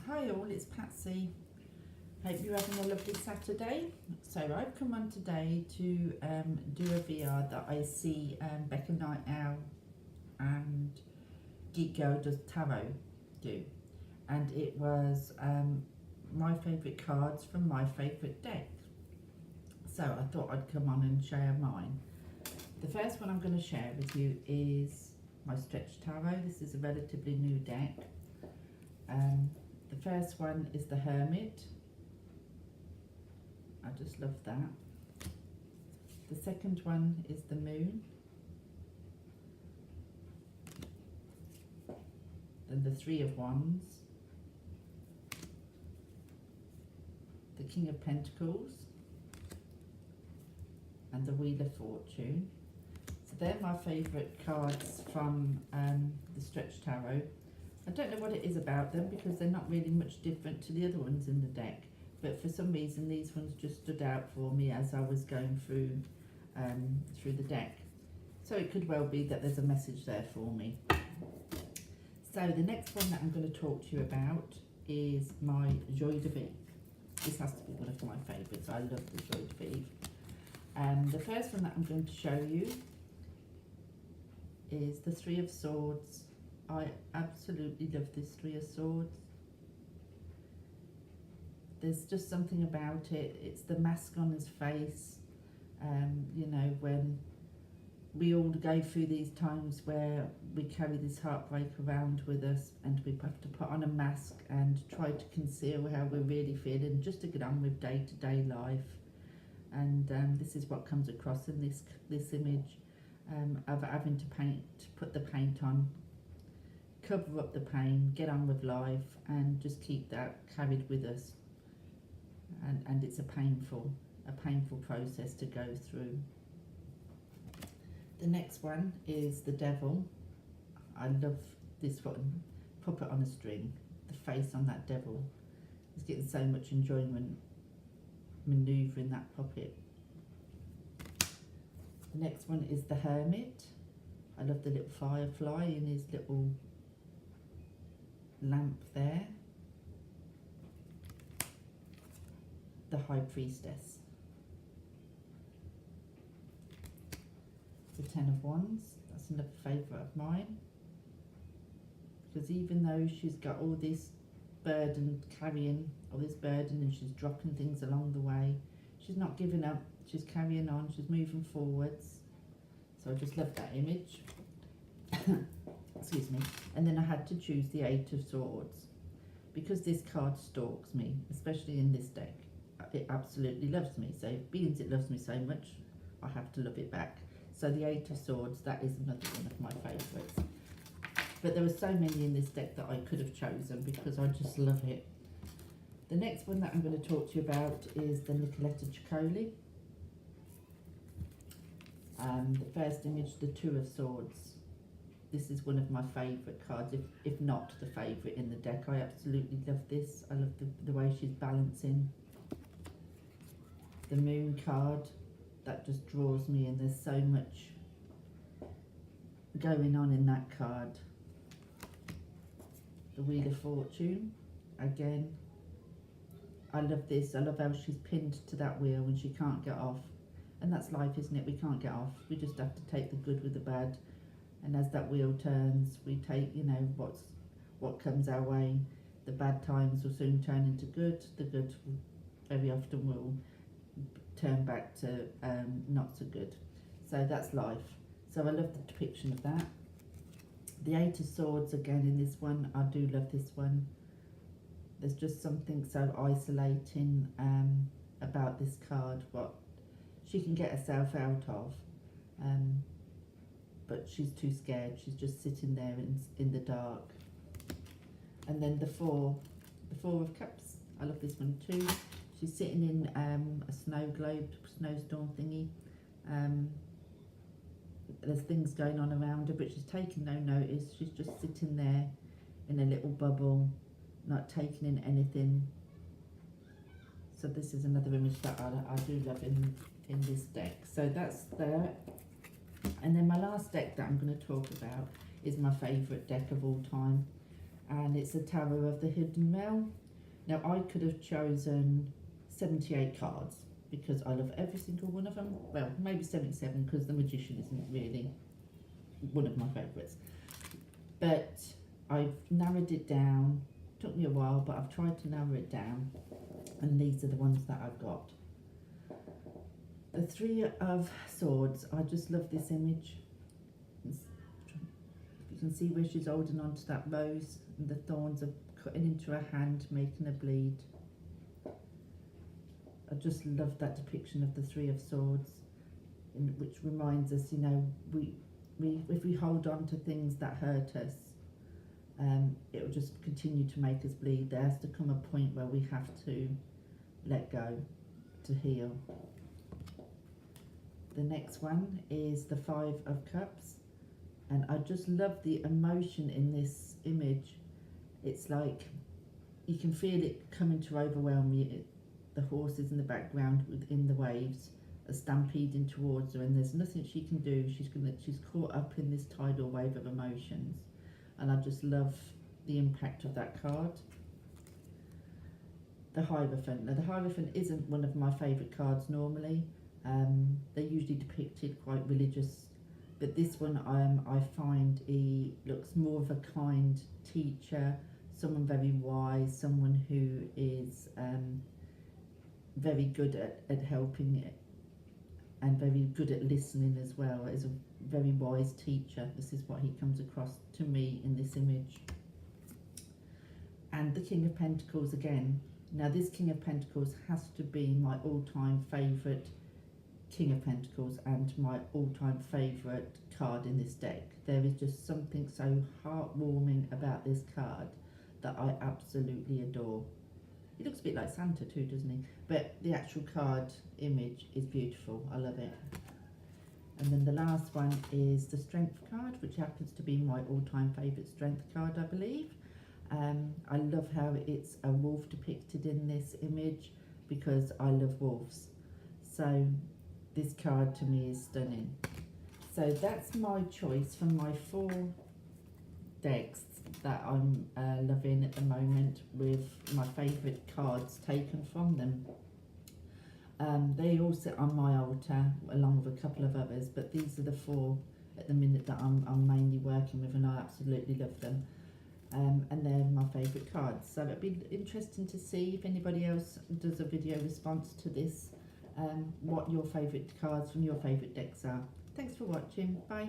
Hi all, it's Patsy. Hope you're having a lovely Saturday. So I've come on today to do a VR that I see Becca Night Owl and Geek Girl Does Tarot do. And it was my favourite cards from my favourite deck. So I thought I'd come on and share mine. The first one I'm going to share with you is my Stretch Tarot. This is a relatively new deck. The first one is the Hermit. I just love that. The second one is the Moon. Then the Three of Wands. The King of Pentacles. And the Wheel of Fortune. So they're my favourite cards from the Stretch Tarot. I don't know what it is about them because they're not really much different to the other ones in the deck, but for some reason these ones just stood out for me as I was going through the deck. So it could well be that there's a message there for me. So the next one that I'm going to talk to you about is my Joie de Vivre. This has to be one of my favourites. I love the Joie de Vivre. The first one that I'm going to show you is the Three of Swords. I absolutely love this Three of Swords. There's just something about it. It's the mask on his face. You know, when we all go through these times where we carry this heartbreak around with us and we have to put on a mask and try to conceal how we're really feeling just to get on with day-to-day life. And this is what comes across in this image of having to put the paint on, cover up the pain, get on with life, and just keep that carried with us. And it's a painful process to go through. The next one is the Devil. I love this one. Puppet on a string. The face on that devil is getting so much enjoyment manoeuvring that puppet. The next one is the Hermit. I love the little firefly in his little lamp there. The High Priestess. The Ten of Wands. That's another favourite of mine, because even though she's got all this burden, carrying all this burden, and she's dropping things along the way, she's not giving up. She's carrying on. She's moving forwards. So I just love that image. Excuse me. And then I had to choose the Eight of Swords because this card stalks me, especially in this deck. It absolutely loves me. So being it loves me so much, I have to love it back. So the Eight of Swords, that is another one of my favourites. But there were so many in this deck that I could have chosen because I just love it. The next one that I'm going to talk to you about is the Nicoletta Ciccoli. The first image, the Two of Swords. This is one of my favourite cards, if not the favourite in the deck. I absolutely love this. I love the way she's balancing. The Moon card, that just draws me in. There's so much going on in that card. The Wheel of Fortune, again, I love this. I love how she's pinned to that wheel and she can't get off. And that's life, isn't it? We can't get off. We just have to take the good with the bad. And as that wheel turns, we take, you know, what comes our way. The bad times will soon turn into good. The good very often will turn back to not so good. So that's life. So I love the depiction of that. The Eight of Swords, again, in this one, I do love this one. There's just something so isolating about this card, what she can get herself out of, but she's too scared. She's just sitting there in the dark. And then the Four of Cups. I love this one too. She's sitting in a snow globe, snowstorm thingy. There's things going on around her, but she's taking no notice. She's just sitting there in a little bubble, not taking in anything. So this is another image that I do love in this deck. So that's there. And then my last deck that I'm going to talk about is my favourite deck of all time. and it's a Tarot of the Hidden Realm. Now I could have chosen 78 cards because I love every single one of them. Well, maybe 77 because the Magician isn't really one of my favourites. But I've narrowed it down. Took me a while, but I've tried to narrow it down, and these are the ones that I've got. The Three of Swords. I just love this image. You can see where she's holding on to that rose, and the thorns are cutting into her hand, making her bleed. I just love that depiction of the Three of Swords, which reminds us, you know, if we hold on to things that hurt us, it will just continue to make us bleed. There has to come a point where we have to let go to heal. The next one is the Five of Cups, and I just love the emotion in this image. It's like you can feel it coming to overwhelm you. The horses in the background within the waves are stampeding towards her, and there's nothing she can do. She's caught up in this tidal wave of emotions, and I just love the impact of that card. The Hierophant. Now the Hierophant isn't one of my favourite cards normally. They're usually depicted quite religious, but this one I find he looks more of a kind teacher, someone very wise, someone who is very good at helping it, and very good at listening as well. As a very wise teacher, this is what he comes across to me in this image. And the King of Pentacles again. Now this King of Pentacles has to be my all-time favourite King of Pentacles and my all-time favourite card in this deck. There is just something so heartwarming about this card that I absolutely adore. He looks a bit like Santa too, doesn't he? But the actual card image is beautiful. I love it. And then the last one is the Strength card, which happens to be my all-time favourite Strength card, I believe. I love how it's a wolf depicted in this image because I love wolves. So this card to me is stunning. So that's my choice from my 4 decks that I'm loving at the moment, with my favourite cards taken from them. They all sit on my altar along with a couple of others, but these are the 4 at the minute that I'm mainly working with, and I absolutely love them. And they're my favourite cards. So it'd be interesting to see if anybody else does a video response to this, what your favourite cards from your favourite decks are. Thanks for watching. Bye.